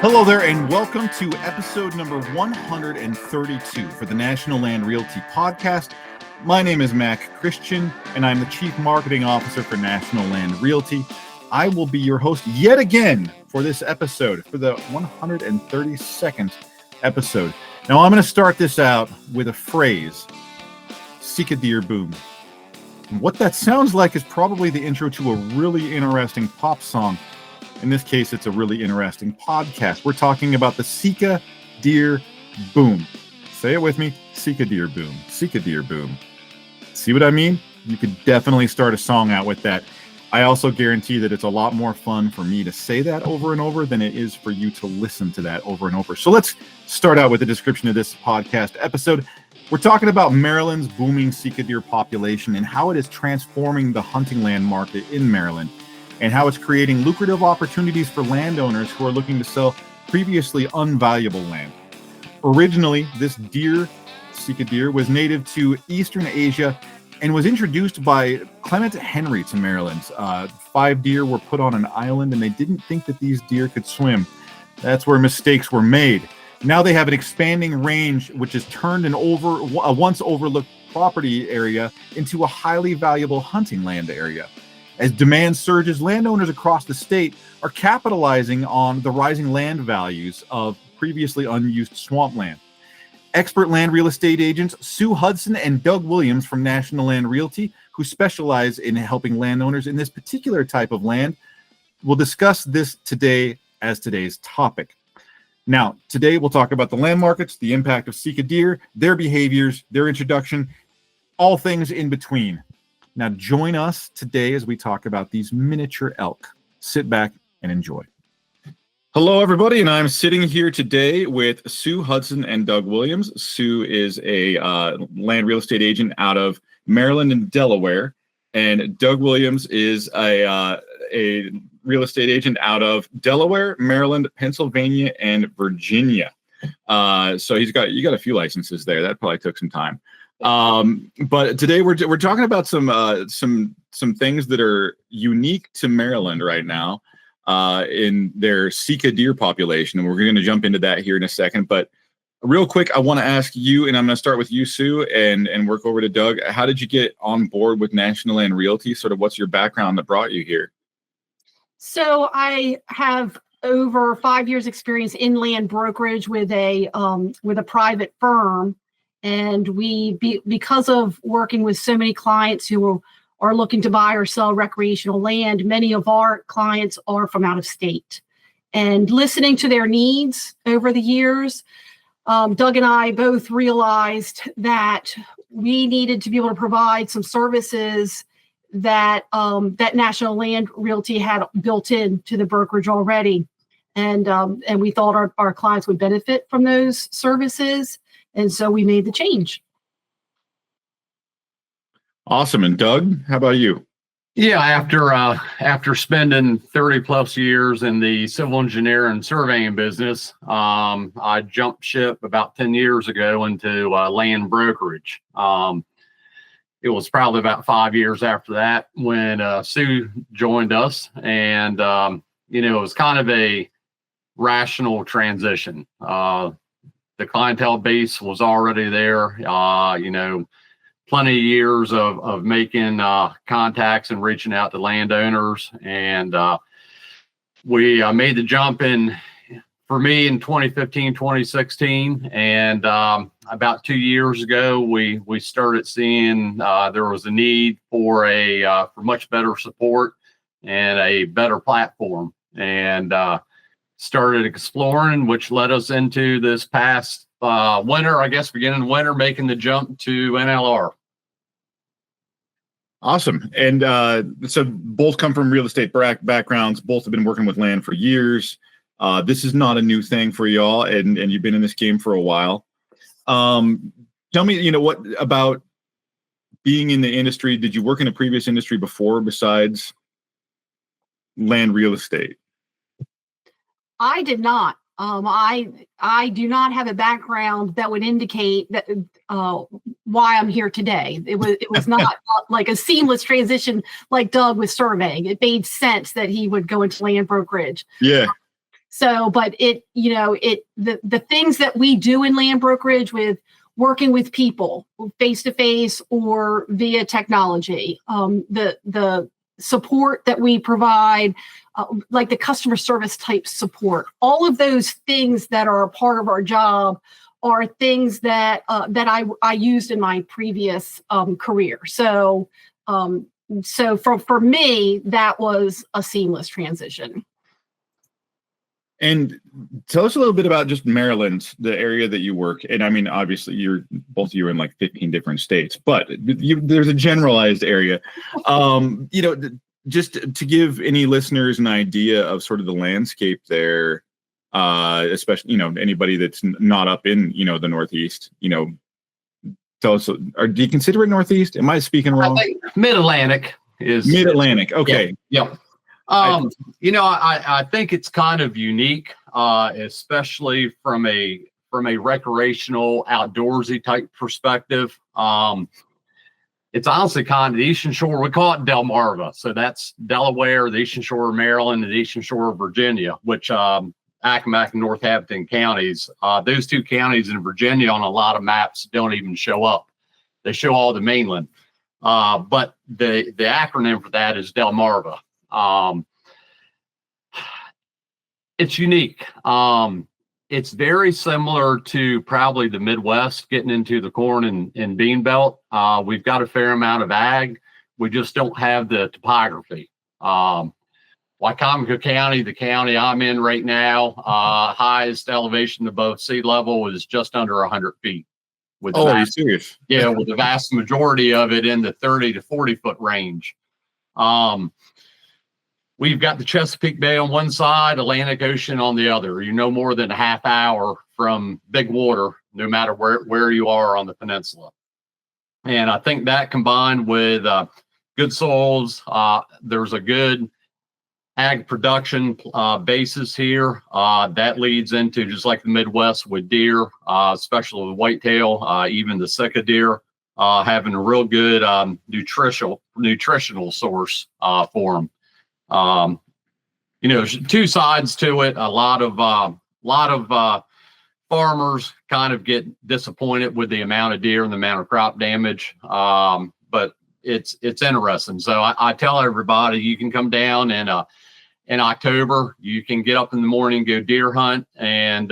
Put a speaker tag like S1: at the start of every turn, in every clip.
S1: Hello there, and welcome to episode number 132 for the National Land Realty podcast. My name is Mac Christian, and I'm the Chief Marketing Officer for National Land Realty. I will be your host yet again for this episode, for the 132nd episode. Now, I'm going to start this out with a phrase, Sika deer boom. And what that sounds like is probably the intro to a really interesting pop song. In this case, it's a really interesting podcast. We're talking about the Sika deer boom. Say it with me, Sika deer boom, Sika deer boom. See what I mean? You could definitely start a song out with that. I also guarantee that it's a lot more fun for me to say that over and over than it is for you to listen to that over and over. So let's start out with the description of this podcast episode. We're talking about Maryland's booming Sika deer population and how it is transforming the hunting land market in Maryland, and how it's creating lucrative opportunities for landowners who are looking to sell previously unvaluable land. Originally, this deer, Sika deer, was native to Eastern Asia and was introduced by Clement Henry to Maryland. 5 deer were put on an island, and they didn't think that these deer could swim. That's where mistakes were made. Now they have an expanding range, which has turned a once overlooked property area into a highly valuable hunting land area. As demand surges, landowners across the state are capitalizing on the rising land values of previously unused swampland. Expert land real estate agents Sue Hudson and Doug Williams from National Land Realty, who specialize in helping landowners in this particular type of land, will discuss this today as today's topic. Now, today we'll talk about the land markets, the impact of Sika deer, their behaviors, their introduction, all things in between. Now, join us today as we talk about these miniature elk. Sit back and enjoy. Hello, everybody, and I'm sitting here today with Sue Hudson and Doug Williams. Sue is a land real estate agent out of Maryland and Delaware, and Doug Williams is a real estate agent out of Delaware, Maryland, Pennsylvania, and Virginia. So you got a few licenses there. That probably took some time. But today we're talking about some things that are unique to Maryland right now in their Sika deer population, and we're going to jump into that here in a second. But real quick, I want to ask you, and I'm going to start with you, Sue, and work over to Doug. How did you get on board with National Land Realty? Sort of what's your background that brought you here? So
S2: I have over 5 years experience in land brokerage with a private firm. And because of working with so many clients who are looking to buy or sell recreational land, many of our clients are from out of state. And listening to their needs over the years, Doug and I both realized that we needed to be able to provide some services that National Land Realty had built into the brokerage already. And we thought our clients would benefit from those services. And so we made the change.
S1: Awesome. And Doug, how about you?
S3: Yeah, after spending 30 plus years in the civil engineering and surveying business, I jumped ship about 10 years ago into land brokerage. It was probably about 5 years after that when Sue joined us, and it was kind of a rational transition. The clientele base was already there, plenty of years of making contacts and reaching out to landowners. And we made the jump for me in 2015, 2016. And about 2 years ago, we started seeing there was a need for for much better support and a better platform. And started exploring, which led us into this past winter, I guess, beginning of winter, making the jump to NLR.
S1: Awesome. And so both come from real estate backgrounds. Both have been working with land for years. This is not a new thing for y'all, and you've been in this game for a while. Tell me, what about being in the industry? Did you work in a previous industry before besides land real estate?
S2: I did not. I do not have a background that would indicate that why I'm here today. It was not like a seamless transition like Doug was surveying. It made sense that he would go into land brokerage.
S1: Yeah.
S2: So, but the things that we do in land brokerage with working with people face to face or via technology, the support that we provide, like the customer service type support, all of those things that are a part of our job are things that I used in my previous career. So for me, that was a seamless transition.
S1: And tell us a little bit about just Maryland, the area that you work. And I mean, obviously, both of you are in like 15 different states, but there's a generalized area. Just to give any listeners an idea of sort of the landscape there, especially, anybody that's not up in, the Northeast, tell us, or do you consider it Northeast? Am I speaking wrong?
S3: I think Mid-Atlantic is
S1: Mid-Atlantic. Okay.
S3: Yep. I think it's kind of unique, especially from a recreational, outdoorsy type perspective. It's honestly kind of the Eastern Shore. We call it Delmarva. So that's Delaware, the Eastern Shore of Maryland, and the Eastern Shore of Virginia, which Accomack and Northampton counties, those two counties in Virginia on a lot of maps don't even show up. They show all the mainland. But the acronym for that is Delmarva. It's unique. It's very similar to probably the Midwest, getting into the corn and bean belt. We've got a fair amount of ag. We just don't have the topography. Wycomico County, the county I'm in right now, highest elevation above sea level is just under 100 feet.
S1: Are you serious?
S3: Yeah, with the vast majority of it in the 30 to 40 foot range. We've got the Chesapeake Bay on one side, Atlantic Ocean on the other. You're no more than a half hour from big water, no matter where you are on the peninsula. And I think that combined with good soils, there's a good ag production basis here. That leads into, just like the Midwest with deer, especially with whitetail, even the Sika deer, having a real good nutritional source for them. There's two sides to it. A lot of farmers kind of get disappointed with the amount of deer and the amount of crop damage. But it's interesting. So I tell everybody, you can come down and in October, you can get up in the morning, go deer hunt, and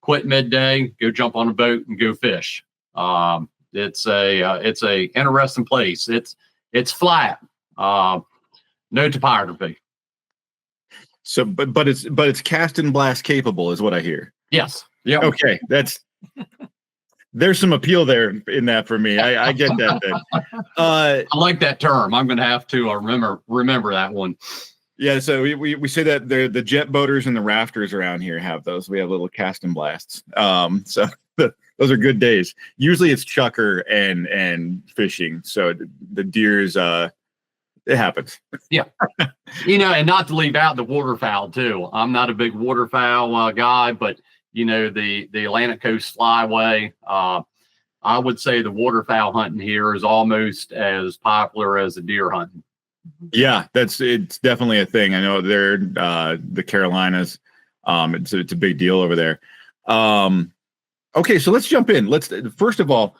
S3: quit midday, go jump on a boat and go fish. It's a interesting place. It's flat, no topography.
S1: So, but it's cast and blast capable, is what I hear.
S3: Yes. Yeah.
S1: Okay, there's some appeal there in that for me. I get that. Then.
S3: I like that term. I'm going to have to remember that one.
S1: Yeah, so we say that the jet boaters and the rafters around here have those. We have little cast and blasts. So those are good days. Usually it's chucker and fishing. So the deer's it happens. Yeah.
S3: And not to leave out the waterfowl too. I'm not a big waterfowl guy, but the Atlantic Coast Flyway, I would say the waterfowl hunting here is almost as popular as the deer hunting.
S1: Yeah, it's definitely a thing. I know they're the Carolinas. It's a big deal over there. Okay, so let's jump in. First of all,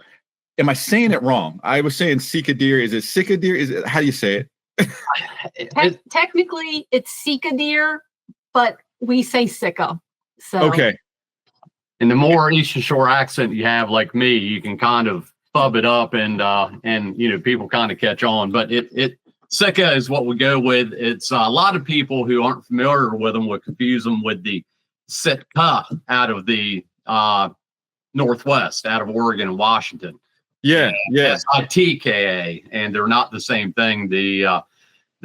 S1: am I saying it wrong? I was saying Sika deer. Is it Sika deer? How do you say it?
S2: Technically, it's Sika deer, but we say Sika. So
S1: okay.
S3: And the more Eastern Shore accent you have, like me, you can kind of fub it up and people kind of catch on. But Sika is what we go with. It's a lot of people who aren't familiar with them would confuse them with the Sitka out of the Northwest, out of Oregon and Washington.
S1: Yeah.
S3: Sika, and they're not the same thing. The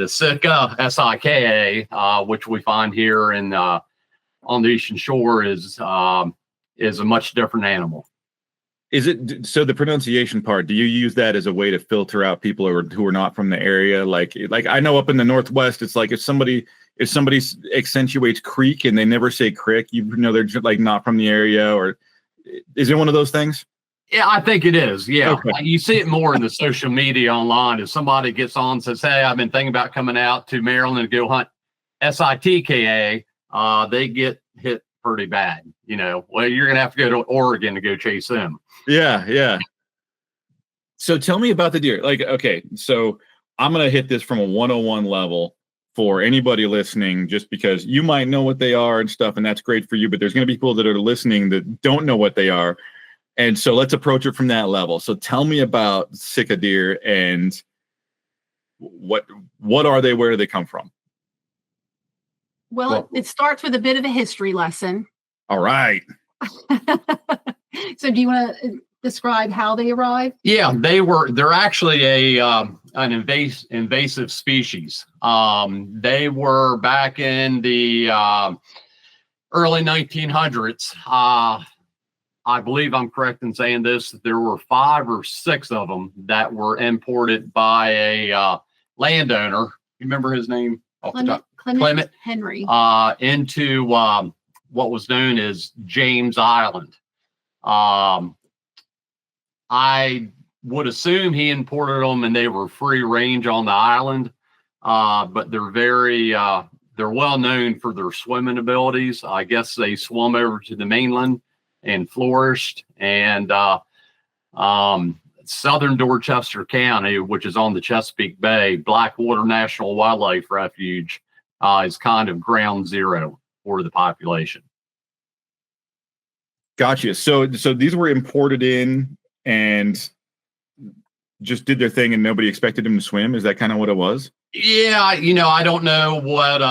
S3: Sika, Sika, which we find here on the Eastern Shore is a much different animal.
S1: Is it so? The pronunciation part, do you use that as a way to filter out people who are not from the area? Like I know up in the Northwest, it's like if somebody accentuates creek and they never say crick, they're just like not from the area. Or is it one of those things?
S3: Yeah, I think it is. Yeah.
S1: Okay.
S3: You see it more in the social media online. If somebody gets on and says, "Hey, I've been thinking about coming out to Maryland to go hunt Sitka," they get hit pretty bad. Well, you're going to have to go to Oregon to go chase them.
S1: Yeah. Yeah. So tell me about the deer. Like, okay, so I'm going to hit this from a 101 level for anybody listening, just because you might know what they are and stuff, and that's great for you, but there's going to be people that are listening that don't know what they are. And so let's approach it from that level. So tell me about Sika deer and what are they? Where do they come from?
S2: Well, it starts with a bit of a history lesson.
S1: All right.
S2: So do you want to describe how they arrived?
S3: Yeah, they're actually an invasive species. They were back in the early 1900s. I believe I'm correct in saying this. There were 5 or 6 of them that were imported by a landowner. You remember his name?
S2: Clement Henry.
S3: Into what was known as James Island. I would assume he imported them and they were free range on the island, but they're well known for their swimming abilities. I guess they swum over to the mainland and flourished. And southern Dorchester County, which is on the Chesapeake Bay, Blackwater National Wildlife Refuge, is kind of ground zero for the population.
S1: Gotcha. So these were imported in and just did their thing and nobody expected them to swim. Is that kind of what it was?
S3: Yeah. I don't know what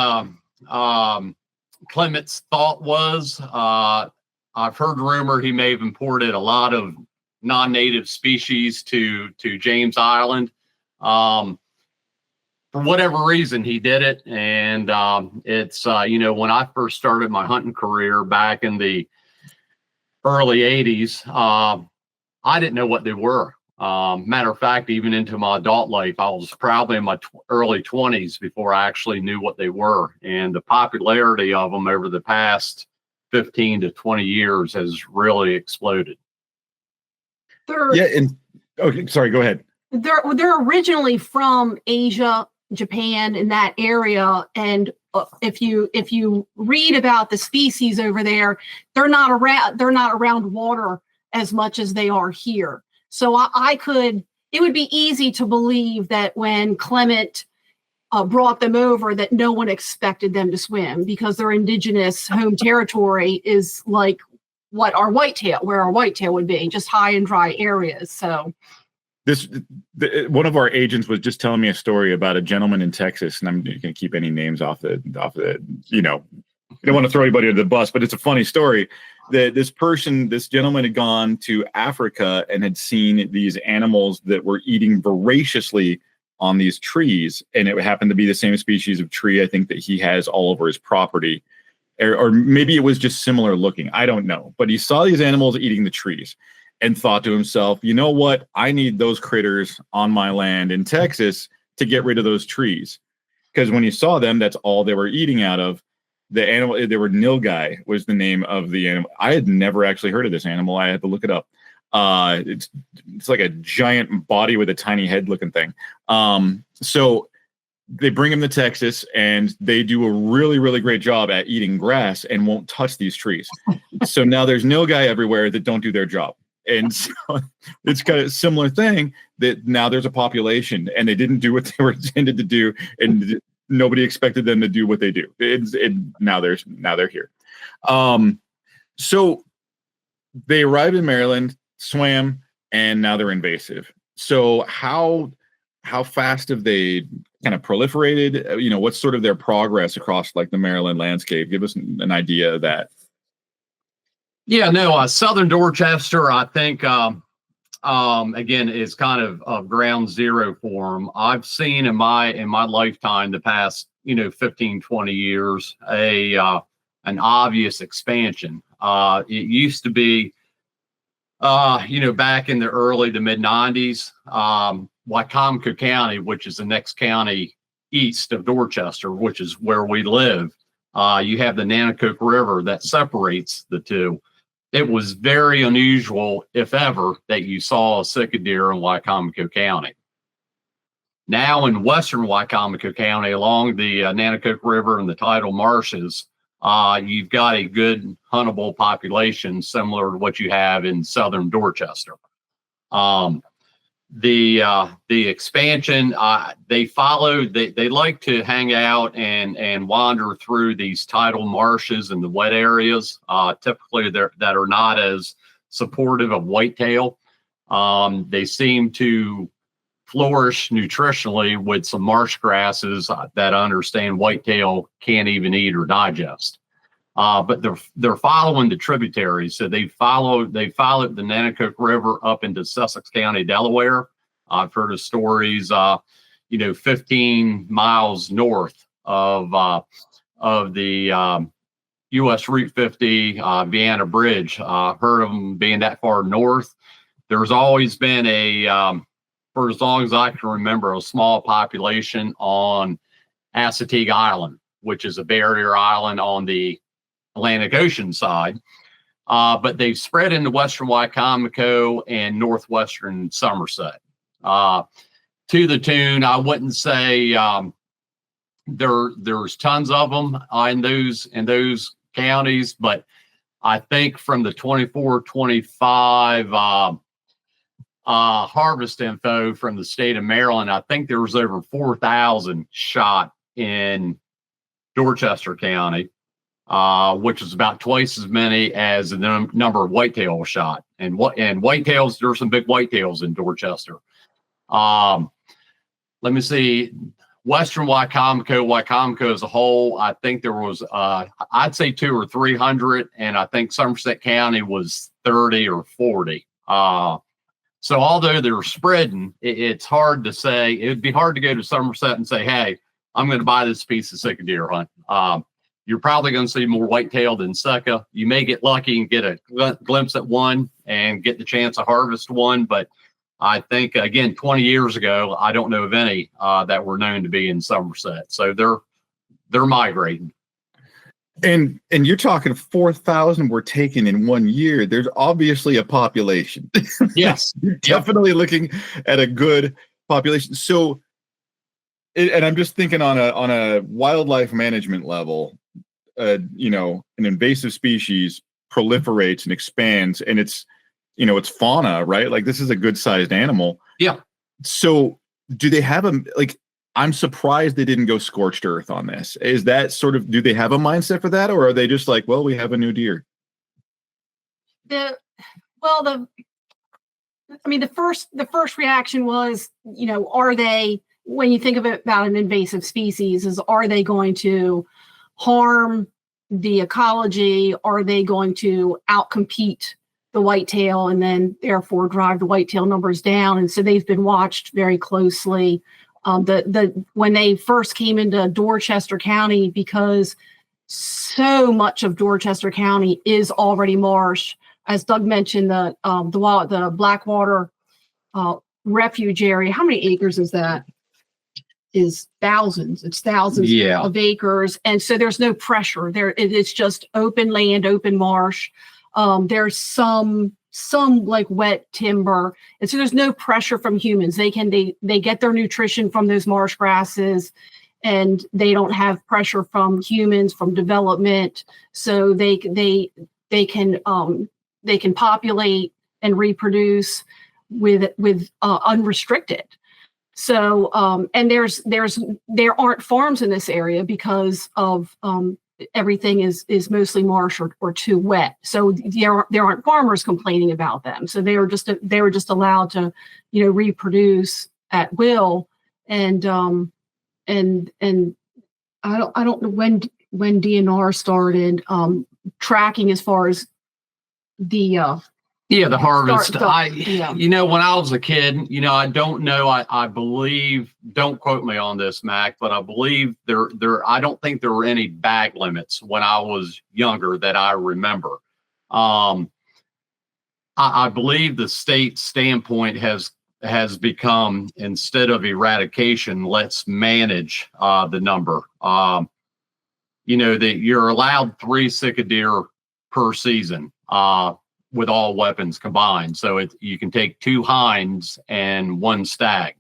S3: Clement's thought was. I've heard rumor he may have imported a lot of non-native species to James Island. For whatever reason, he did it. And it's, when I first started my hunting career back in the early 80s, I didn't know what they were. Matter of fact, even into my adult life, I was probably in my early 20s before I actually knew what they were. And the popularity of them over the past 15 to 20 years has really exploded.
S1: Okay, sorry, go ahead.
S2: They're originally from Asia, Japan, in that area, and if you read about the species over there, they're not around water as much as they are here. So it would be easy to believe that when Clement brought them over, that no one expected them to swim, because their indigenous home territory is like where our whitetail would be, just high and dry areas. So
S1: one of our agents was just telling me a story about a gentleman in Texas, and I'm going to keep any names off the, you don't want to throw anybody under the bus, but it's a funny story that this gentleman had gone to Africa and had seen these animals that were eating voraciously on these trees. And it happened to be the same species of tree, I think, that he has all over his property, or maybe it was just similar looking. I don't know, but he saw these animals eating the trees and thought to himself, you know what? I need those critters on my land in Texas to get rid of those trees. Because when he saw them, that's all they were eating out of. The animal, they were nilgai was the name of the animal. I had never actually heard of this animal. I had to look it up. It's like a giant body with a tiny head looking thing. So they bring him to Texas and they do a really, really great job at eating grass and won't touch these trees. So now there's nilgai everywhere that don't do their job. And so it's kind of a similar thing that now there's a population and they didn't do what they were intended to do, and nobody expected them to do what they do. Now they're here. So they arrived in Maryland, swam, and now they're invasive. So how fast have they kind of proliferated? What's sort of their progress across like the Maryland landscape? Give us an idea of that.
S3: Yeah, no, southern Dorchester, I think, again, is kind of ground zero for them. I've seen in my lifetime, the past, 15, 20 years, an obvious expansion. It used to be, back in the early to mid 90s, Wycomico County, which is the next county east of Dorchester, which is where we live. You have the Nanticoke River that separates the two. It was very unusual, if ever, that you saw a Sika deer in Wycomico County. Now in western Wycomico County, along the Nanticoke River and the tidal marshes, you've got a good huntable population similar to what you have in southern Dorchester. The expansion, they like to hang out and wander through these tidal marshes and the wet areas, typically that are not as supportive of whitetail. They seem to flourish nutritionally with some marsh grasses that understand whitetail can't even eat or digest. But they're following the tributaries. So they followed the Nanticoke River up into Sussex County, Delaware. I've heard of stories, 15 miles north of the U.S. Route 50 Vienna Bridge. Heard of them being that far north. There's always been for as long as I can remember, a small population on Assateague Island, which is a barrier island on the Atlantic Ocean side. But they've spread into western Wicomico and northwestern Somerset. To the tune, I wouldn't say there's tons of them in those counties, but I think from the 24-25 harvest info from the state of Maryland, I think there was over 4,000 shot in Dorchester County, which is about twice as many as the number of whitetail shot. And whitetails, there's some big whitetails in Dorchester. Let me see. Western Wicomico as a whole, I think there was, I'd say 200 or 300, and I think Somerset County was 30 or 40. So although they're spreading, it's hard to say. It'd be hard to go to Somerset and say, hey, I'm going to buy this piece of Sika deer hunt. You're probably going to see more whitetail than Sika. You may get lucky and get a glimpse at one and get the chance to harvest one. But I think, again, 20 years ago, I don't know of any that were known to be in Somerset. So they're migrating.
S1: And you're talking 4,000 were taken in 1 year. There's obviously a population.
S3: Yes.
S1: You're definitely looking at a good population. So, and I'm just thinking on a wildlife management level, an invasive species proliferates and expands, and it's fauna, right? Like, this is a good sized animal.
S3: Yeah.
S1: So do they have I'm surprised they didn't go scorched earth on this. Is that do they have a mindset for that, or are they just like, well, we have a new deer?
S2: The first reaction was, are they, when you think about an invasive species, are they going to harm the ecology? Are they going to outcompete the whitetail and then therefore drive the whitetail numbers down? And so they've been watched very closely. When they first came into Dorchester County, because so much of Dorchester County is already marsh, as Doug mentioned, the Blackwater refuge area. How many acres is that? Is thousands. It's thousands of acres, and so there's no pressure there. It's just open land, open marsh. There's some like wet timber, and so there's no pressure from humans. They get their nutrition from those marsh grasses, and they don't have pressure from humans, from development. So they can populate and reproduce with unrestricted. So and there aren't farms in this area because of everything is mostly marsh or too wet. So there aren't farmers complaining about them. So they were just allowed to, reproduce at will. And I don't know when DNR started tracking as far as the
S3: the harvest. When I was a kid, I don't know. I believe, don't quote me on this, Mac, but I believe I don't think there were any bag limits when I was younger that I remember. I believe the state standpoint has become, instead of eradication, let's manage the number. That you're allowed 3 Sika deer per season. With all weapons combined. So you can take 2 hinds and 1 stag.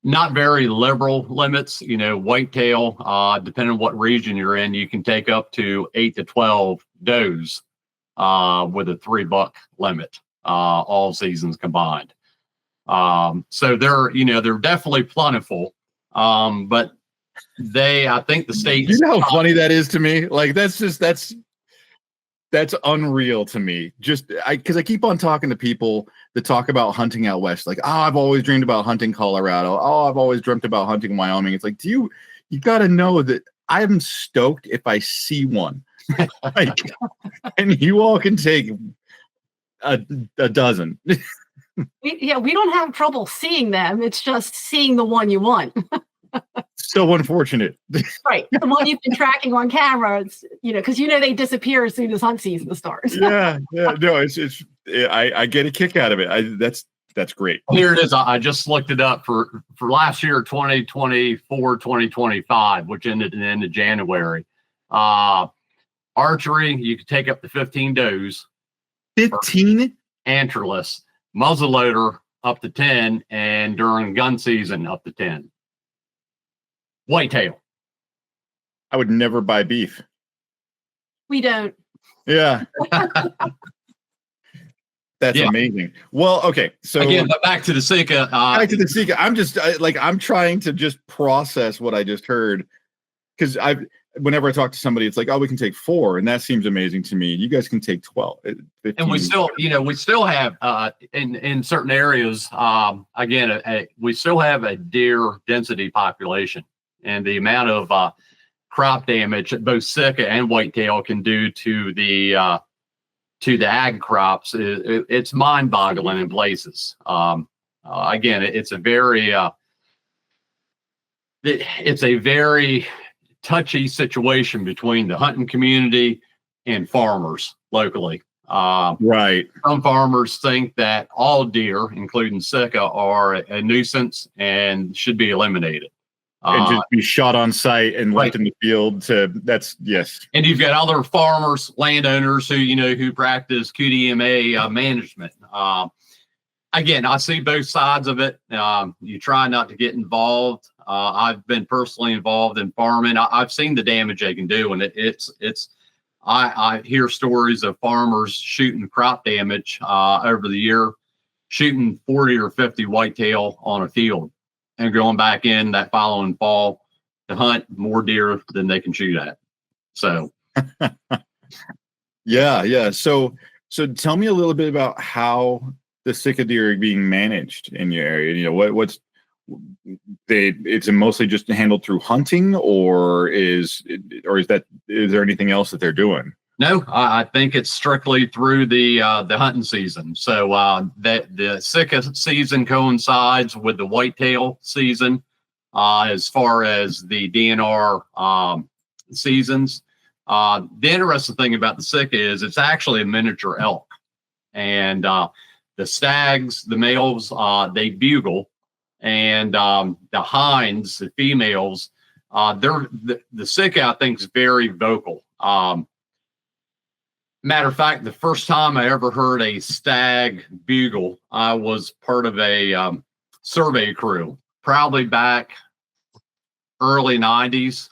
S3: not very liberal limits. Whitetail, depending on what region you're in, you can take up to 8 to 12 does with a $3 limit, all seasons combined. So they're definitely plentiful. But I think the state.
S1: You know how funny that is to me? Like, that's unreal to me. Because I keep on talking to people that talk about hunting out west. Like, I've always dreamed about hunting Colorado. I've always dreamt about hunting Wyoming. It's like, you got to know that I'm stoked if I see one. Like, and you all can take a dozen.
S2: We don't have trouble seeing them. It's just seeing the one you want.
S1: So unfortunate.
S2: Right. The one you've been tracking on camera, it's, because they disappear as soon as hunt season starts.
S1: Yeah. No, I get a kick out of it. That's great.
S3: Here it is. I just looked it up for last year, 2024, 2025, which ended in the end of January. Archery, you could take up to 15 does.
S1: 15?
S3: Antlerless. Muzzleloader up to 10, and during gun season up to 10. Whitetail.
S1: I would never buy beef.
S2: We don't.
S1: Yeah. That's amazing. Well, okay. So
S3: again, but back to the Sika.
S1: I'm trying to just process what I just heard, because whenever I talk to somebody, it's like, we can take 4, and that seems amazing to me. You guys can take 12. 15.
S3: And we still have in certain areas, we still have a deer density population, and the amount of crop damage that both Sika and whitetail can do to the ag crops, it's mind-boggling in places. Again, it's a very touchy situation between the hunting community and farmers locally.
S1: Right.
S3: Some farmers think that all deer, including Sika, are a nuisance and should be eliminated.
S1: And just be shot on site and left in the field. Yes. And
S3: you've got other farmers, landowners who practice QDMA management. Again, I see both sides of it. You try not to get involved. I've been personally involved in farming. I've seen the damage they can do, and I hear stories of farmers shooting crop damage over the year, shooting 40 or 50 whitetail on a field, and going back in that following fall to hunt more deer than they can shoot at. So,
S1: yeah. So tell me a little bit about how the Sika deer are being managed in your area. It's mostly just handled through hunting, or is there anything else that they're doing?
S3: No, I think it's strictly through the hunting season. So the Sika season coincides with the whitetail season as far as the DNR seasons. The interesting thing about the Sika is it's actually a miniature elk, and the stags, the males, they bugle, and the hinds, the females, the Sika, I think, is very vocal. Matter of fact, the first time I ever heard a stag bugle, I was part of a survey crew, probably back early 90s.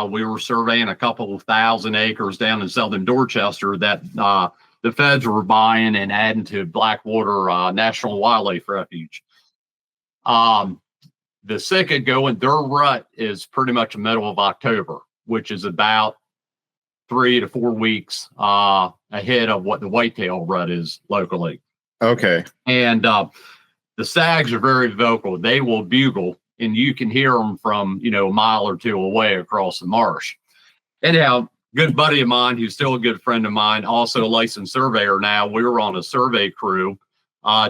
S3: We were surveying a couple of 1,000 acres down in southern Dorchester that the feds were buying and adding to Blackwater National Wildlife Refuge. The Sika their rut is pretty much the middle of October, which is about 3 to 4 weeks ahead of what the whitetail rut is locally.
S1: Okay.
S3: And the stags are very vocal. They will bugle, and you can hear them from, a mile or two away across the marsh. Anyhow, good buddy of mine, who's still a good friend of mine, also a licensed surveyor now, we were on a survey crew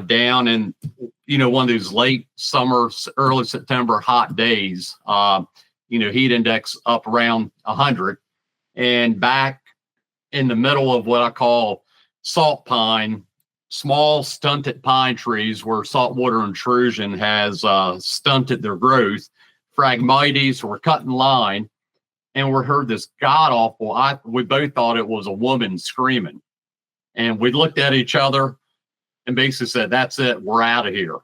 S3: down in, one of these late summer, early September hot days, heat index up around 100. And back in the middle of what I call salt pine, small stunted pine trees where saltwater intrusion has stunted their growth, Phragmites were cut in line, and we heard this god awful. We both thought it was a woman screaming, and we looked at each other, and basically said, "That's it, we're out of here."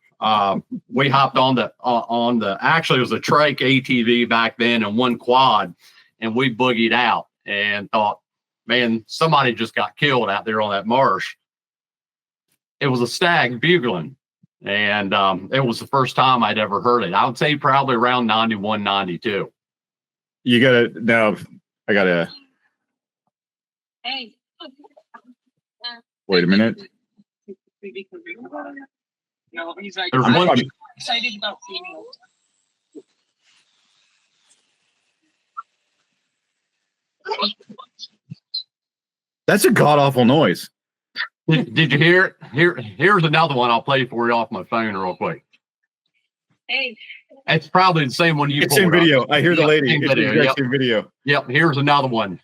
S3: We hopped on the actually it was a trike ATV back then and one quad, and we boogied out and thought, man, somebody just got killed out there on that marsh. It was a stag bugling, and it was the first time I'd ever heard it. I would say probably around 91, 92.
S1: You gotta now. I gotta
S4: Hey.
S1: wait a minute.
S4: No, he's like,
S3: There's
S4: I'm
S3: one.
S4: excited about seeing you.
S1: That's a god awful noise.
S3: Did you hear it? Here's another one. I'll play for you off my phone real quick.
S4: Hey.
S3: It's probably the same one you
S1: It's
S3: pulled
S1: in video.
S3: up.
S1: I hear the
S3: Yep,
S1: lady.
S3: same
S1: It's the
S3: video.
S1: exact
S3: Yep.
S1: same video.
S3: Yep. Here's another one.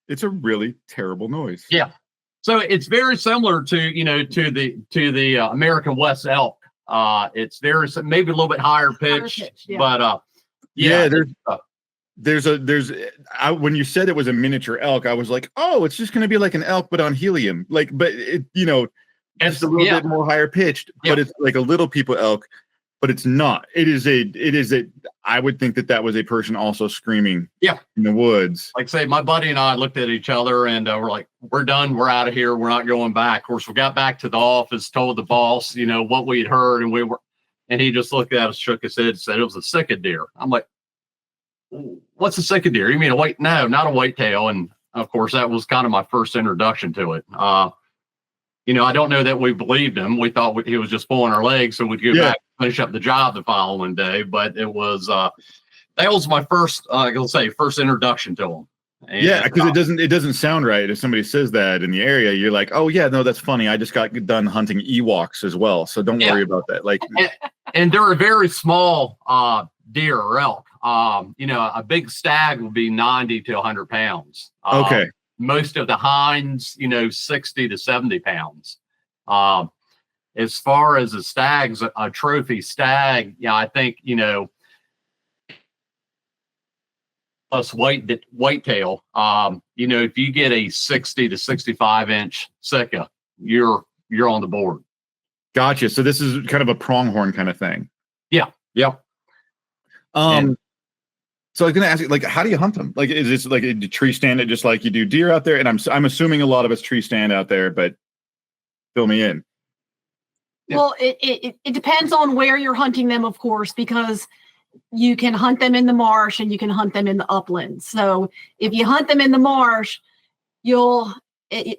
S1: It's a really terrible noise.
S3: Yeah. So it's very similar to the American West elk. It's very maybe a little bit higher pitch,
S2: yeah.
S3: but
S1: Yeah, when you said it was a miniature elk, I was like, oh, it's just going to be like an elk, but on helium. Like, but it, it's a little bit more higher pitched, but it's like a little people elk, but it's not. It is a, I would think that was a person also screaming in the woods.
S3: Like say, my buddy and I looked at each other and we're like, we're done. We're out of here. We're not going back. Of course, we got back to the office, told the boss, what we'd heard. And he just looked at us, shook his head, said it was a Sika deer. I'm like, what's a Sika deer? You mean no, not a whitetail. And of course, that was kind of my first introduction to it. I don't know that we believed him. We thought he was just pulling our legs so we'd go back and finish up the job the following day. But it was, that was my first introduction to him. And,
S1: because it doesn't sound right. If somebody says that in the area, you're like, oh yeah, no, that's funny. I just got done hunting Ewoks as well. So don't worry about that. Like,
S3: and they're a very small deer or elk. A big stag will be 90 to 100 pounds.
S1: Okay.
S3: Most of the hinds, 60 to 70 pounds. As far as a trophy stag, I think, plus whitetail, if you get a 60 to 65 inch Sika, you're on the board.
S1: Gotcha. So this is kind of a pronghorn kind of thing.
S3: Yeah. Yep.
S1: So I was going to ask you, like, how do you hunt them? Like, is this like a tree stand it just like you do deer out there? And I'm assuming a lot of it's tree stand out there, but fill me in.
S2: Well, it depends on where you're hunting them, of course, because you can hunt them in the marsh and you can hunt them in the uplands. So if you hunt them in the marsh,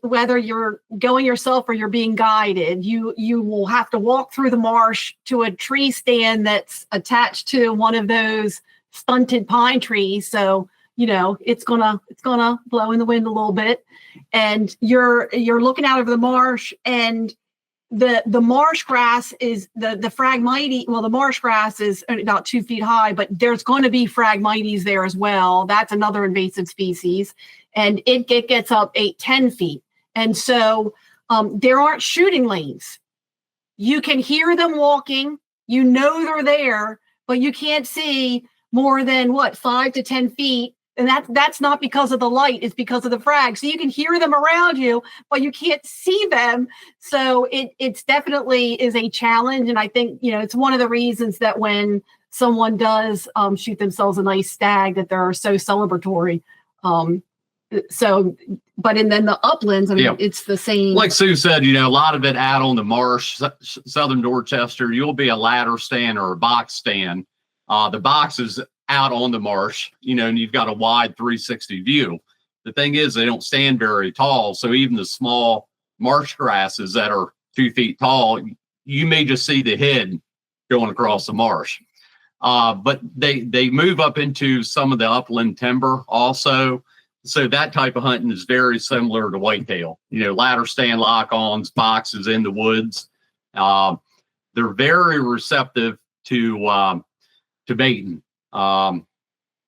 S2: whether you're going yourself or you're being guided, you will have to walk through the marsh to a tree stand that's attached to one of those stunted pine trees. So, it's gonna blow in the wind a little bit, and you're looking out over the marsh, and the marsh grass is the Phragmites. Well, the marsh grass is about 2 feet high, but there's going to be Phragmites there as well. That's another invasive species, and it gets up 8-10 feet. And so there aren't shooting lanes. You can hear them walking. They're there, but you can't see more than 5 to 10 feet. And that's not because of the light, it's because of the frag. So you can hear them around you, but you can't see them. So it's definitely is a challenge. And I think, it's one of the reasons that when someone does shoot themselves a nice stag, that they're so celebratory. And then the uplands, it's the same.
S3: Like Sue said, a lot of it out on the marsh, southern Dorchester, you'll be a ladder stand or a box stand. The box is out on the marsh, and you've got a wide 360 view. The thing is, they don't stand very tall. So even the small marsh grasses that are 2 feet tall, you may just see the head going across the marsh. But they move up into some of the upland timber also. So that type of hunting is very similar to whitetail, ladder stand, lock-ons, boxes in the woods. They're very receptive to baiting.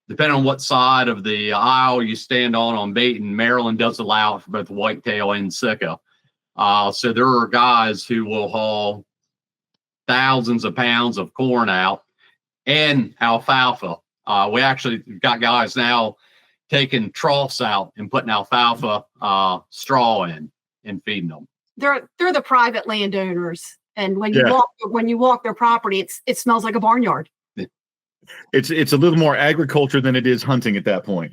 S3: Depending on what side of the aisle you stand on baiting, Maryland does allow it for both whitetail and Sika. So there are guys who will haul thousands of pounds of corn out and alfalfa. We actually got guys now taking troughs out and putting alfalfa straw in and feeding them.
S2: They're the private landowners, and when
S1: Yeah.
S2: you walk their property, it smells like a barnyard.
S1: It's a little more agriculture than it is hunting at that point.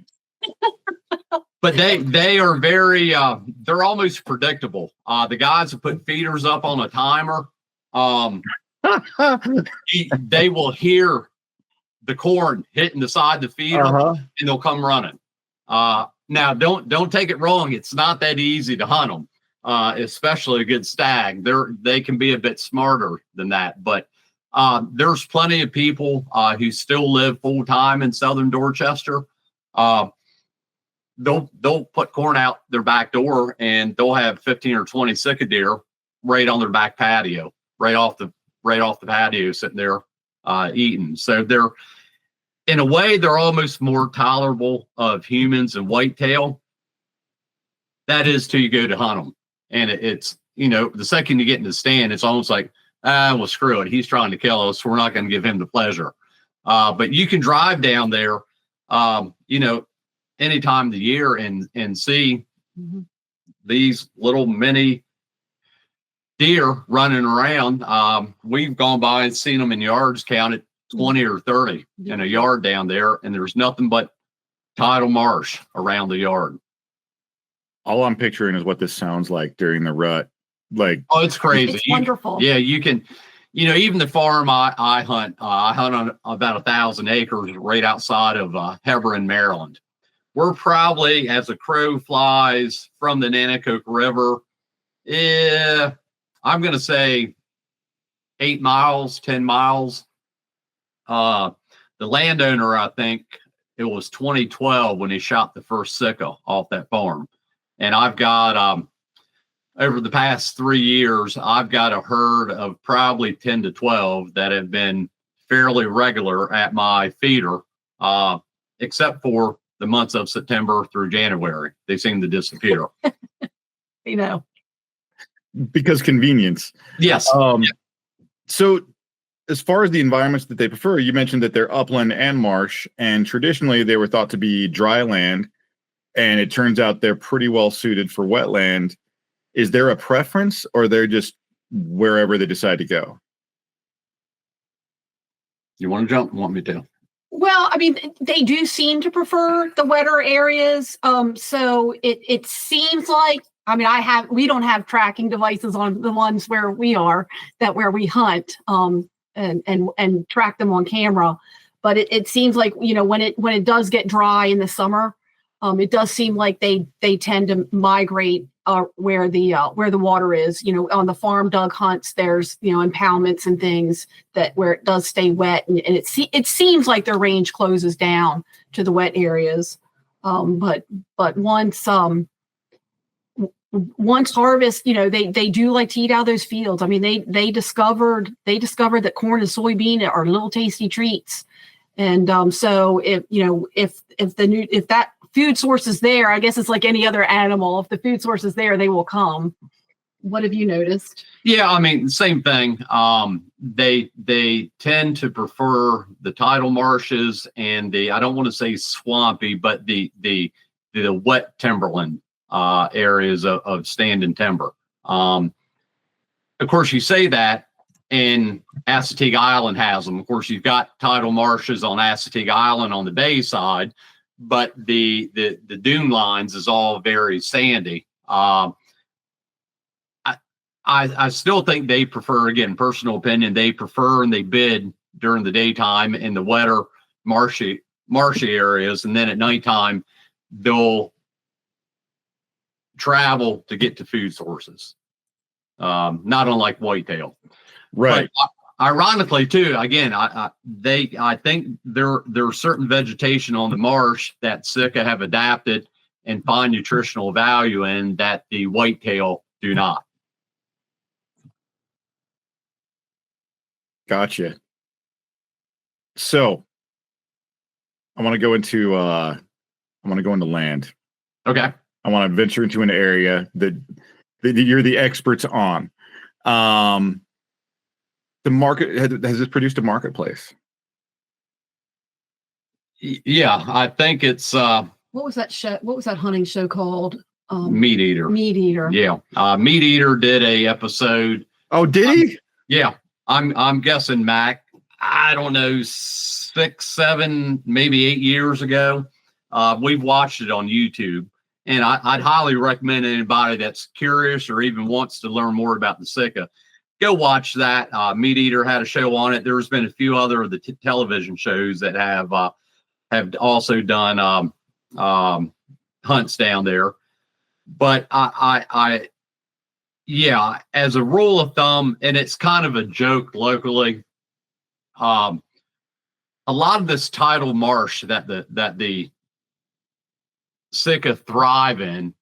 S3: But they are very they're almost predictable. The guys who put feeders up on a timer, they will hear the corn hitting the side of the feeder, and they'll come running. Now don't take it wrong. It's not that easy to hunt them, especially a good stag. They can be a bit smarter than that. But there's plenty of people who still live full time in Southern Dorchester. They'll put corn out their back door, and they'll have 15 or 20 Sika deer right on their back patio, right off the patio, sitting there eating. So they're, in a way, they're almost more tolerable of humans and whitetail. That is till you go to hunt them, and it's the second you get in the stand, it's almost like, well, screw it, he's trying to kill us, we're not going to give him the pleasure. But you can drive down there, any time of the year and see these little mini deer running around. We've gone by and seen them in yards, counted 20 or 30 in a yard down there, and there's nothing but tidal marsh around the yard.
S1: All I'm picturing is what this sounds like during the rut. Like,
S3: oh, it's crazy.
S2: It's wonderful.
S3: Yeah, you can, even the farm I hunt on about 1,000 acres right outside of Hebron, Maryland. We're probably, as a crow flies from the Nanticoke River, I'm going to say 8 miles, 10 miles. The landowner, I think it was 2012 when he shot the first Sika off that farm. And I've got, over the past 3 years, I've got a herd of probably 10 to 12 that have been fairly regular at my feeder, except for the months of September through January. They seem to disappear.
S1: Because convenience.
S3: Yes.
S1: So as far as the environments that they prefer, you mentioned that they're upland and marsh, and traditionally they were thought to be dry land, and it turns out they're pretty well suited for wetland. Is there a preference, or they're just wherever they decide to go?
S3: You want to jump? Want me to?
S2: Well, I mean, they do seem to prefer the wetter areas. So it seems like, I mean, we don't have tracking devices on the ones where we hunt, and track them on camera. But it seems like, when it does get dry in the summer, it does seem like they tend to migrate where the water is. On the farm dug hunts, there's impoundments and things where it does stay wet, and it seems like their range closes down to the wet areas. But once harvest, they do like to eat out of those fields. I mean, they discovered that corn and soybean are little tasty treats, and so if that food source is there, I guess it's like any other animal. If the food source is there, they will come. What have you noticed? Yeah,
S3: I mean, same thing. They tend to prefer the tidal marshes and I don't want to say swampy, but the wet timberland areas of standing timber. Of course, you say that, and Assateague Island has them. Of course, you've got tidal marshes on Assateague Island on the bay side, but the dune lines is all very sandy. I still think they prefer, again, personal opinion, they prefer and they bid during the daytime in the wetter marshy areas, and then at nighttime they'll travel to get to food sources. Not unlike whitetail,
S1: right?
S3: But ironically, too, again, I think there's certain vegetation on the marsh that Sika have adapted and find nutritional value in that the whitetail do not.
S1: Gotcha. So I want to go into land.
S3: Okay.
S1: I want to venture into an area that you're the experts on. The market, has this produced a marketplace?
S3: Yeah, I think it's
S2: what was that show? What was that hunting show called?
S3: Meat Eater.
S2: Meat Eater.
S3: Yeah. Meat Eater did a episode.
S1: Oh, did he?
S3: Yeah. I'm guessing, Mac, I don't know, 6, 7, maybe 8 years ago. We've watched it on YouTube, and I'd highly recommend anybody that's curious or even wants to learn more about the Sika, go watch that. Meat Eater had a show on it. There's been a few other of the television shows that have also done hunts down there. But yeah, as a rule of thumb, and it's kind of a joke locally, a lot of this tidal marsh that the Sika thrive in,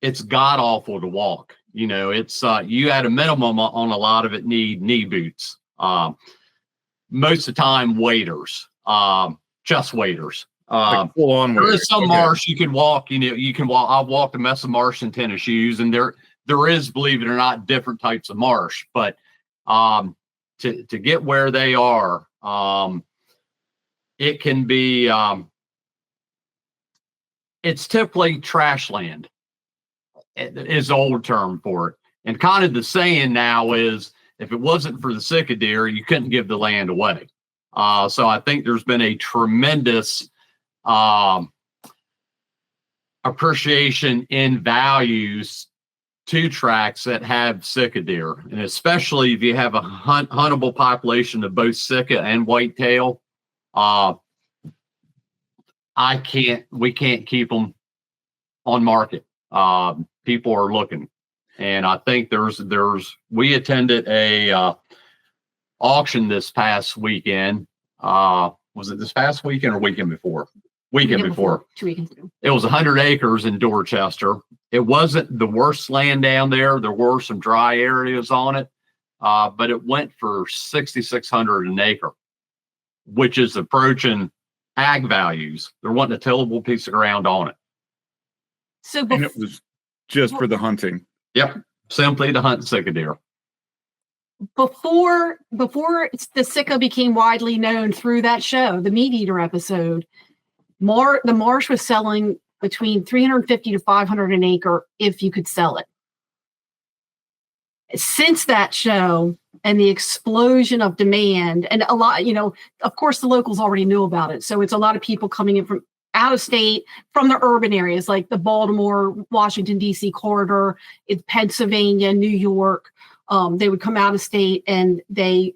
S3: it's god awful to walk. You know, it's you at a minimum on a lot of it need knee boots. Most of the time, waders, just waders.
S1: Like full on.
S3: There is some marsh you can walk. You know, you can walk. I've walked a mess of marsh in tennis shoes, and there is, believe it or not, different types of marsh. But to get where they are, it can be. It's typically trash land. Is the old term for it, and kind of the saying now is, if it wasn't for the Sika deer, you couldn't give the land away. So I think there's been a tremendous appreciation in values to tracts that have Sika deer, and especially if you have a huntable population of both Sika and whitetail. We can't keep them on market. People are looking, and I think we attended a auction this past weekend. Was it this past weekend or weekend before? Weekend before.
S2: 2 weekends ago. It
S3: was 100 acres in Dorchester. It wasn't the worst land down there. There were some dry areas on it, but it went for $6,600 an acre, which is approaching ag values. They're wanting a tillable piece of ground on it.
S2: So
S1: and it was just for the hunting.
S3: Yep, simply to hunt Sika deer.
S2: Before the Sika became widely known through that show, the Meat Eater episode, the marsh was selling between $350 to $500 an acre if you could sell it. Since that show and the explosion of demand, and a lot, of course, the locals already knew about it. So it's a lot of people coming in from out of state, from the urban areas like the Baltimore, Washington, D.C. corridor, it's Pennsylvania, New York. They would come out of state, and they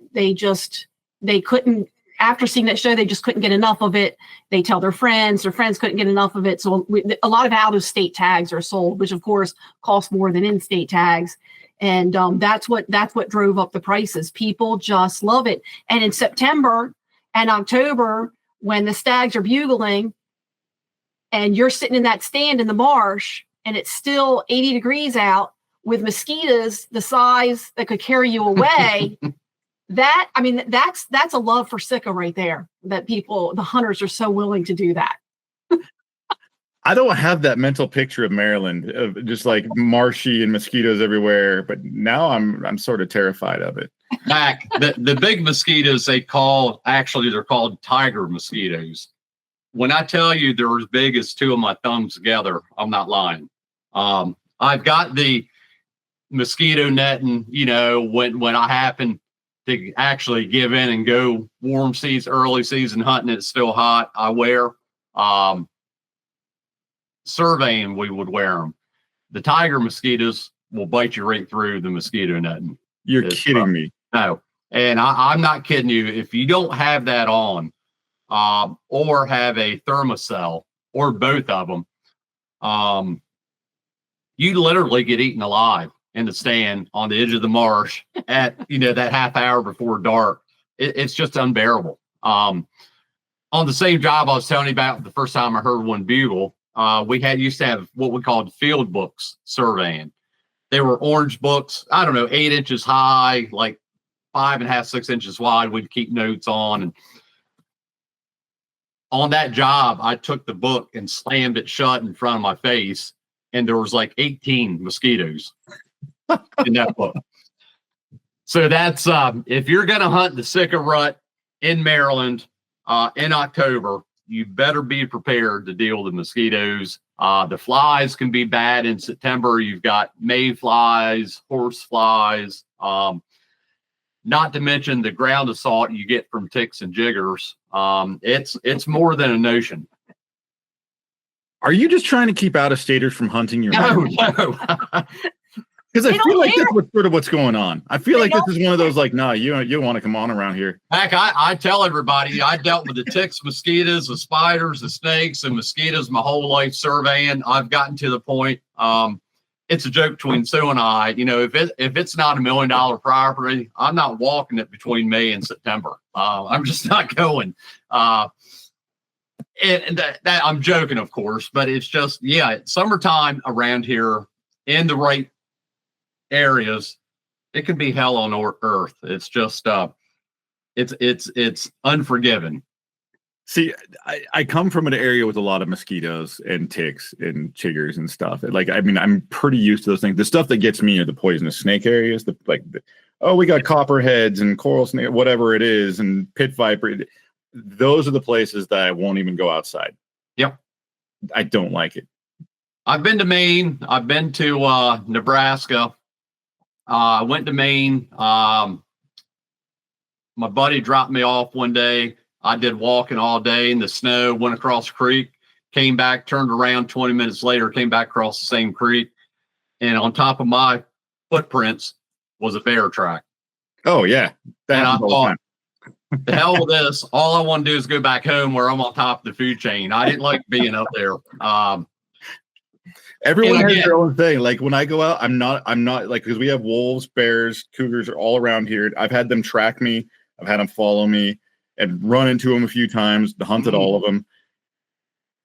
S2: couldn't, after seeing that show, they just couldn't get enough of it. They tell their friends couldn't get enough of it. So a lot of out of state tags are sold, which of course cost more than in-state tags. And that's what drove up the prices. People just love it. And in September and October, when the stags are bugling and you're sitting in that stand in the marsh and it's still 80 degrees out with mosquitoes the size that could carry you away, that's a love for Sika right there, that the hunters are so willing to do that.
S1: I don't have that mental picture of Maryland, of just like marshy and mosquitoes everywhere, but now I'm sort of terrified of it.
S3: Mac, the big mosquitoes they're called tiger mosquitoes. When I tell you they're as big as two of my thumbs together, I'm not lying. I've got the mosquito netting, when I happen to actually give in and go warm season, early season hunting, it's still hot, I wear. Surveying, we would wear them. The tiger mosquitoes will bite you right through the mosquito netting.
S1: You're kidding me.
S3: No, and I'm not kidding you. If you don't have that on, or have a thermocell, or both of them, you literally get eaten alive in the stand on the edge of the marsh at that half hour before dark. It's just unbearable. On the same job I was telling you about the first time I heard one bugle, we used to have what we called field books surveying. They were orange books, 8 inches high, like 5.5, 6 inches wide. We'd keep notes on. And on that job, I took the book and slammed it shut in front of my face, and there was like 18 mosquitoes in that book. So that's if you're going to hunt the Sika rut in Maryland in October, you better be prepared to deal with the mosquitoes. The flies can be bad in September. You've got mayflies, horse flies, not to mention the ground assault you get from ticks and jiggers. It's more than a notion.
S1: Are you just trying to keep out-of-staters from hunting your
S3: No,
S1: land?
S3: no.
S1: Because I
S2: They
S1: feel
S2: don't
S1: like
S2: care.
S1: that's what's going on. I feel
S2: They
S1: like this
S2: don't
S1: is one of those like, nah, you don't want to come on around here.
S3: Heck, I tell everybody I dealt with the ticks, mosquitoes, the spiders, the snakes, and mosquitoes my whole life surveying. I've gotten to the point. It's a joke between Sue and I. You know, if it's not $1 million property, I'm not walking it between May and September. I'm just not going. And that I'm joking, of course, but it's just, yeah, summertime around here in the right areas, it can be hell on earth. It's just, it's unforgiving.
S1: See, I come from an area with a lot of mosquitoes and ticks and chiggers and stuff. Like, I mean, I'm pretty used to those things. The stuff that gets me are the poisonous snake areas. We got copperheads and coral snake, whatever it is, and pit viper. Those are the places that I won't even go outside.
S3: Yep.
S1: I don't like it.
S3: I've been to Maine. I've been to Nebraska. I went to Maine. My buddy dropped me off one day. I did walking all day in the snow, went across the creek, came back, turned around 20 minutes later, came back across the same creek. And on top of my footprints was a bear track.
S1: Oh, yeah.
S3: And I
S1: happens all the
S3: thought, the hell with this. All I want to do is go back home where I'm on top of the food chain. I didn't like being up there.
S1: Everyone
S3: And
S1: has
S3: again-
S1: their own thing. Like when I go out, I'm not like, because we have wolves, bears, cougars are all around here. I've had them track me. I've had them follow me and run into them a few times, hunted all of them.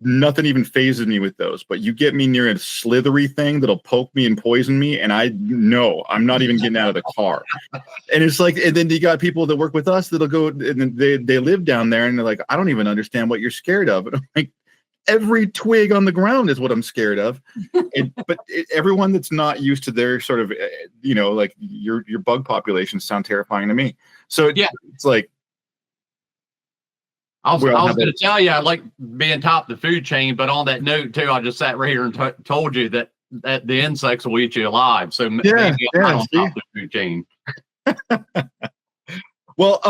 S1: Nothing even phases me with those. But you get me near a slithery thing that'll poke me and poison me, and I know I'm not even getting out of the car. And it's like, and then you got people that work with us that'll go, and then they live down there, and they're like, I don't even understand what you're scared of. And I'm like, every twig on the ground is what I'm scared of. Everyone that's not used to their sort of, like your bug populations sound terrifying to me. So
S3: Yeah.
S1: it's like,
S3: I was going to tell you, I like being top of the food chain, but on that note too, I just sat right here and told you that the insects will eat you alive. So maybe I'm not on top of the food chain.
S1: Well,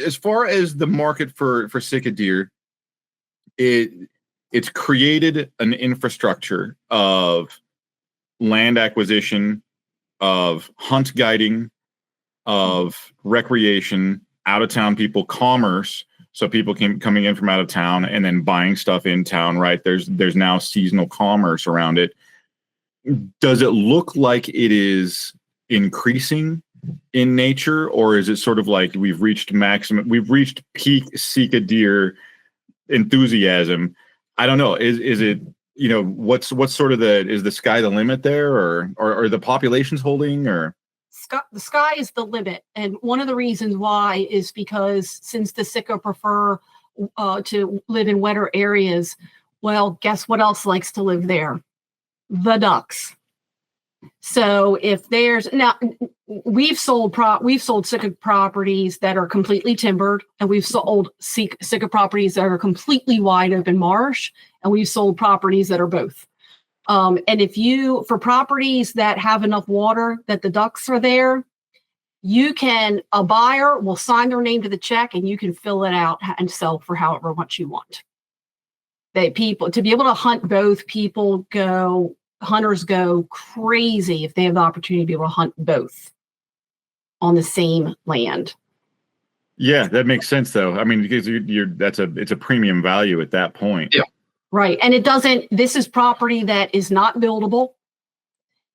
S1: as far as the market for Sika deer, it's created an infrastructure of land acquisition, of hunt guiding, of recreation, out of town people, commerce. So people coming in from out of town and then buying stuff in town, right? There's now seasonal commerce around it. Does it look like it is increasing in nature, or is it sort of like we've reached peak Sika deer enthusiasm? I don't know. Is it, what's sort of is the sky the limit there, or the population's holding, or?
S2: The sky is the limit. And one of the reasons why is because since the Sika prefer to live in wetter areas, well, guess what else likes to live there? The ducks. So if there's we've sold Sika properties that are completely timbered, and we've sold Sika properties that are completely wide open marsh, and we've sold properties that are both. And for properties that have enough water that the ducks are there, a buyer will sign their name to the check and you can fill it out and sell for however much you want. To be able to hunt both, hunters go crazy if they have the opportunity to be able to hunt both on the same land.
S1: Yeah, that makes sense though. I mean, because it's a premium value at that point.
S3: Yeah.
S2: Right. And this is property that is not buildable.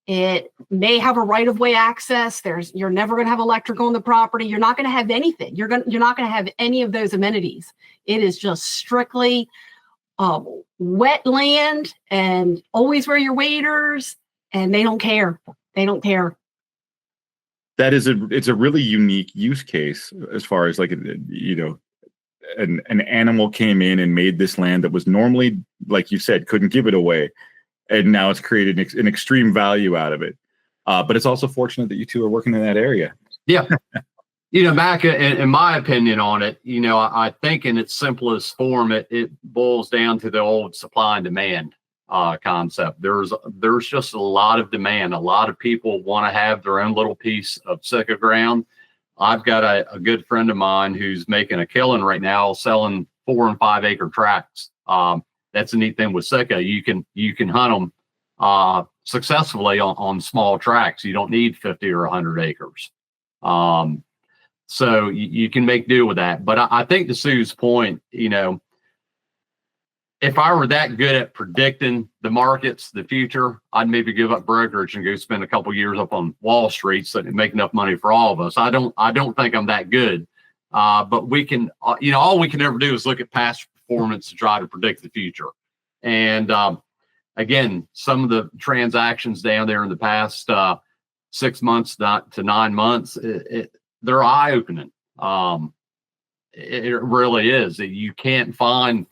S2: It may have a right of way access. You're never going to have electrical on the property. You're not going to have anything. You're not going to have any of those amenities. It is just strictly wet land, and always wear your waders, and they don't care. They don't care.
S1: It's a really unique use case as far as like, an animal came in and made this land that was normally, like you said, couldn't give it away. And now it's created an extreme value out of it. But it's also fortunate that you two are working in that area.
S3: Yeah. Mac, in my opinion on it, I think in its simplest form, it boils down to the old supply and demand concept. There's just a lot of demand. A lot of people want to have their own little piece of Sika ground. I've got a good friend of mine who's making a killing right now selling 4 and 5 acre tracts. That's a neat thing with Sika. You can hunt them successfully on small tracts. You don't need 50 or 100 acres. So you can make do with that. But I think to Sue's point, if I were that good at predicting the markets, the future, I'd maybe give up brokerage and go spend a couple years up on Wall Street so to make enough money for all of us. I don't think I'm that good. But we can, all we can ever do is look at past performance to try to predict the future. And again, some of the transactions down there in the past 6 months to 9 months, they're eye-opening. It really is. You can't find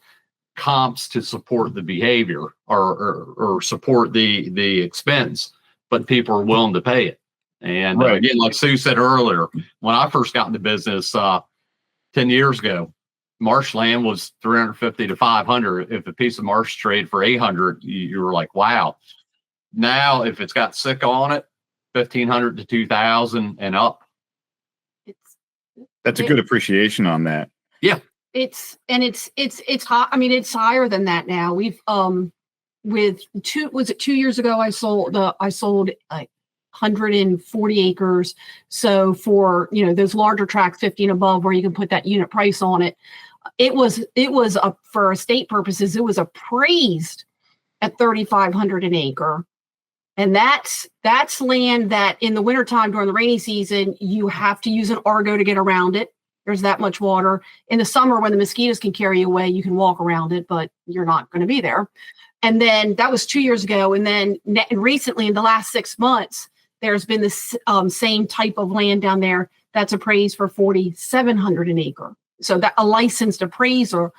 S3: comps to support the behavior or support the expense, but people are willing to pay it. And
S1: Right.
S3: Again, like Sue said earlier, when I first got into business 10 years ago, marshland was 350 to 500. If a piece of marsh trade for 800, you were like, wow. Now, if it's got Sika on it, 1,500 to 2,000 and up.
S1: That's a good appreciation on that.
S3: Yeah.
S2: It's hot. I mean, it's higher than that now. We've, was it 2 years ago? I sold like 140 acres. So for, those larger tracts, 50 and above, where you can put that unit price on it, it was for estate purposes, it was appraised at 3,500 an acre. And that's land that in the wintertime during the rainy season, you have to use an Argo to get around it. There's that much water. In the summer, when the mosquitoes can carry you away, you can walk around it, but you're not going to be there. And then that was 2 years ago. And then recently, in the last 6 months, there's been this same type of land down there that's appraised for 4,700 an acre. So that a licensed appraisal,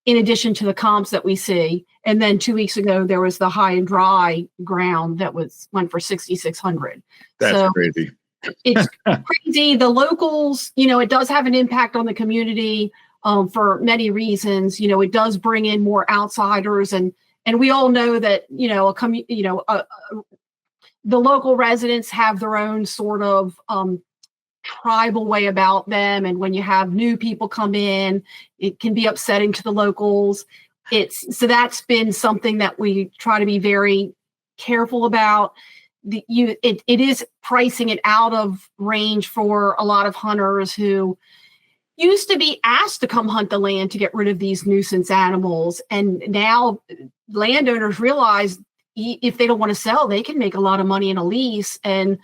S2: in addition to the comps that we see. And then 2 weeks ago, there was the high and dry ground that went for 6,600.
S1: That's crazy.
S2: It's crazy. The locals, it does have an impact on the community for many reasons. It does bring in more outsiders, and we all know that the local residents have their own sort of tribal way about them, and when you have new people come in, it can be upsetting to the locals. So that's been something that we try to be very careful about. It is pricing it out of range for a lot of hunters who used to be asked to come hunt the land to get rid of these nuisance animals, and now landowners realize if they don't want to sell, they can make a lot of money in a lease. And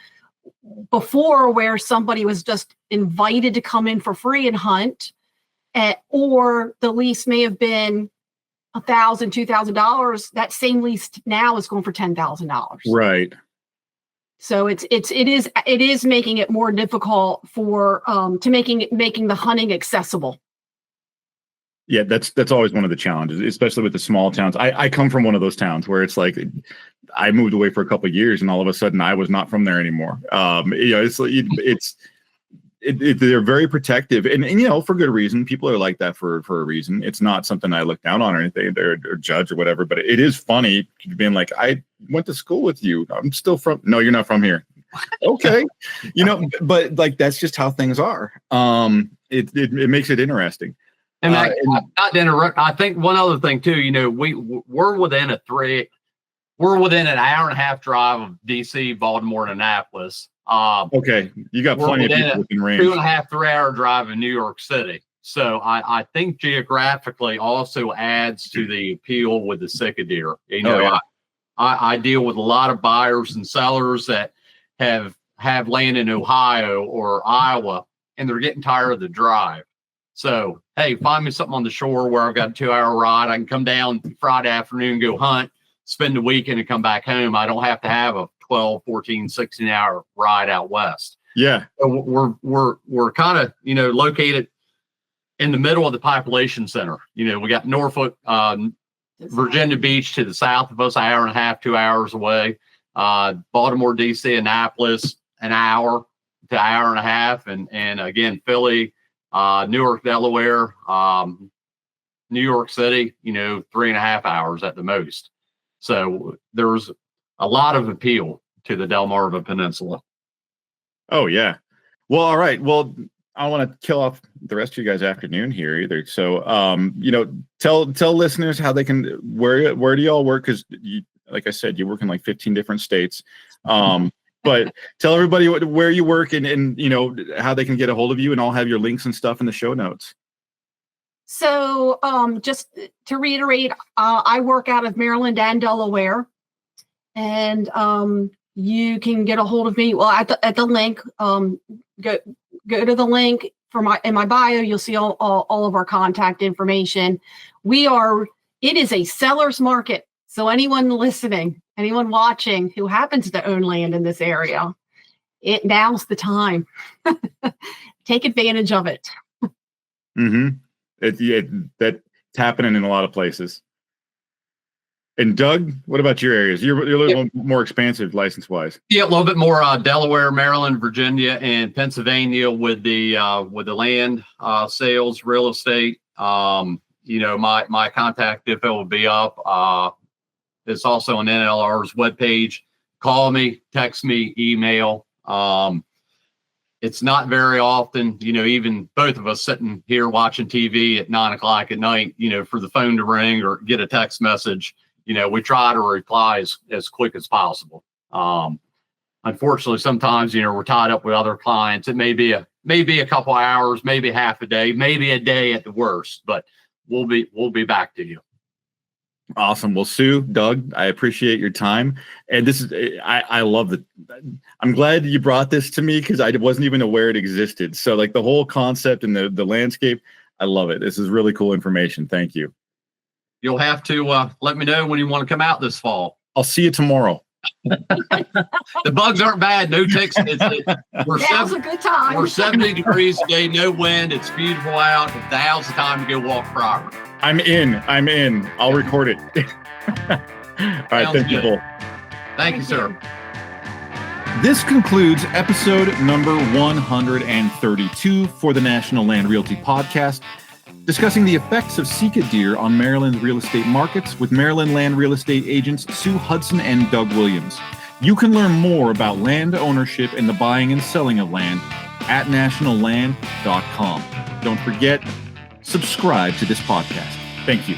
S2: before, where somebody was just invited to come in for free and hunt, or the lease may have been $1,000, $2,000, that same lease now is going for $10,000.
S1: Right.
S2: So it is making it more difficult for making the hunting accessible.
S1: Yeah, that's always one of the challenges, especially with the small towns. I come from one of those towns where it's like I moved away for a couple of years, and all of a sudden I was not from there anymore. They're very protective, and for good reason. People are like that for a reason. It's not something I look down on or anything, or judge or whatever. But it is funny being like, I went to school with you. I'm still from. No, you're not from here. Okay, but like that's just how things are. It makes it interesting.
S3: And not to interrupt, I think one other thing too, we're within an hour and a half drive of DC, Baltimore, and Annapolis.
S1: Okay, you got plenty of people within range.
S3: 2.5, 3 hour drive in New York City. So I think geographically also adds to the appeal with the Sika deer. I deal with a lot of buyers and sellers that have land in Ohio or Iowa, and they're getting tired of the drive. So, hey, find me something on the shore where I've got a 2 hour ride. I can come down Friday afternoon, go hunt, spend the weekend, and come back home. I don't have to have a 12, 14, 16 hour ride out west.
S1: Yeah.
S3: So we're kind of, located in the middle of the population center. We got Norfolk, Virginia Beach to the south of us, an hour and a half, 2 hours away. Baltimore, DC, Annapolis, an hour. to hour and a half. And again, Philly, Newark, Delaware, New York City, 3.5 hours at the most. So there's a lot of appeal to the Delmarva Peninsula.
S1: Oh yeah. Well, all right. Well, I don't want to kill off the rest of you guys' afternoon here either. So, tell listeners how they can, where do y'all work? Because like I said, you work in like 15 different states. But tell everybody where you work and how they can get a hold of you, and I'll have your links and stuff in the show notes.
S2: So just to reiterate, I work out of Maryland and Delaware, and you can get a hold of me. Well, at the link, go to the link in my bio. You'll see all of our contact information. It is a seller's market. So anyone listening, anyone watching who happens to own land in this area, now's the time. Take advantage of it.
S1: Mm-hmm. That's happening in a lot of places. And Doug, what about your areas? You're a little more expansive license-wise.
S3: Yeah, a little bit more Delaware, Maryland, Virginia, and Pennsylvania with the land sales, real estate. My contact info will be up. It's also on NLR's webpage. Call me, text me, email. It's not very often, even both of us sitting here watching TV at 9 o'clock at night, for the phone to ring or get a text message. We try to reply as quick as possible. Unfortunately, sometimes, we're tied up with other clients. It may be a couple hours, maybe half a day, maybe a day at the worst, but we'll be back to you.
S1: Awesome. Well, Sue, Doug, I appreciate your time. And this is, I love it. I'm glad you brought this to me because I wasn't even aware it existed. So like the whole concept and the landscape, I love it. This is really cool information. Thank you.
S3: You'll have to let me know when you want to come out this fall.
S1: I'll see you tomorrow.
S3: The bugs aren't bad. No ticks.
S2: Now's a good time.
S3: We're 70 degrees today. No wind. It's beautiful out. Now's the time to go walk property.
S1: I'm in. I'll record it. All right. Thank you both.
S3: Thank you, sir.
S1: This concludes episode number 132 for the National Land Realty podcast, discussing the effects of Sika deer on Maryland real estate markets with Maryland Land Real Estate agents Sue Hudson and Doug Williams. You can learn more about land ownership and the buying and selling of land at nationalland.com. Don't forget, subscribe to this podcast. Thank you.